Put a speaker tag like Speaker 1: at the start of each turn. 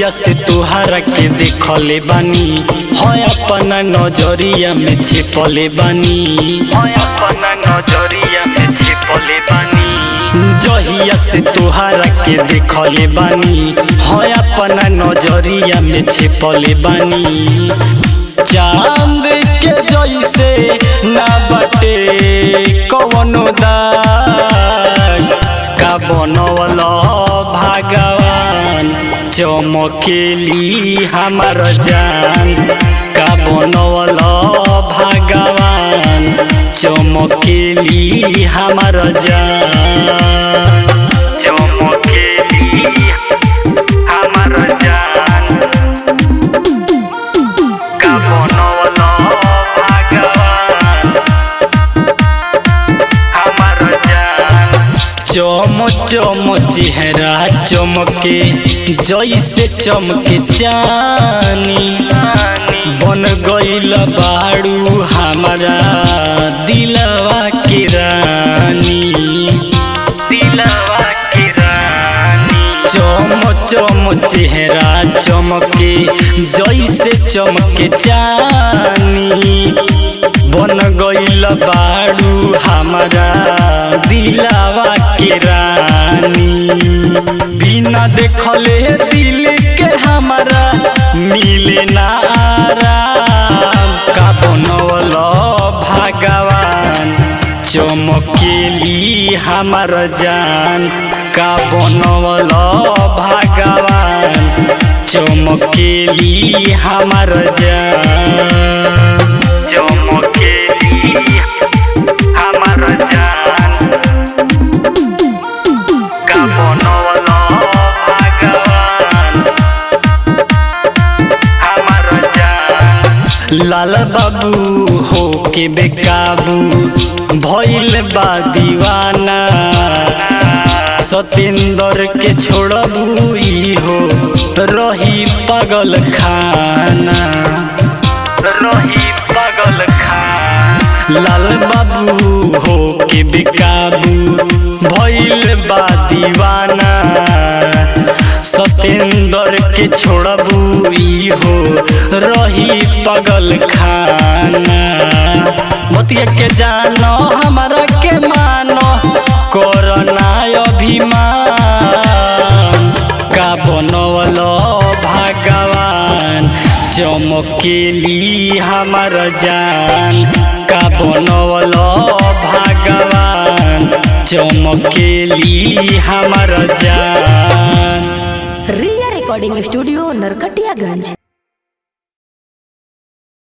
Speaker 1: जहिया से तोहरा के देखले बानी हो अपना नजरिया में छिपले बानी जहिया से तोहरा के देखले बानी हो अपना नजरिया में छिपले बानी चांद के जैसे ना बटे कवनो दाग का बनवल भगवान चमकेली हमार जान का बनवल भगवान चमकेली हमार जान चमकेली हमार जान का बनवल भगवान हमार जान चम चम चेहरा चमके जैसे चमके चानी बन गइल बाड़ू हमारा दिलवा के रानी चम चम चेहरा चमके जैसे चमके चानी बन गइल बाड़ू हमारा दिलवा के रानी बिना देखले दिल के हमारा मिले ना आराम का बनवल भगवान चमकेली हमार जान का बनवल भगवान चमकेली हमार जान चमकेली हमार जान का बनवल भगवान हमार जान लाल बाबू हो के बेकाबू भइल बा दीवाना सतेंद्र के छोड़बू ई हो रही पागल खाना लाल बाबू हो के बेकाबू भइल बा दीवाना सतेंद्र के छोड़बू ई हो रही पागल खाना मतिया के जानो हमारा के मानो करना अभिमान का बनवल भगवान चमकेली हमार जान का बनवल भगवान चमकेली हमार जान।
Speaker 2: रिया रिकॉर्डिंग स्टूडियो नरकटियागंज।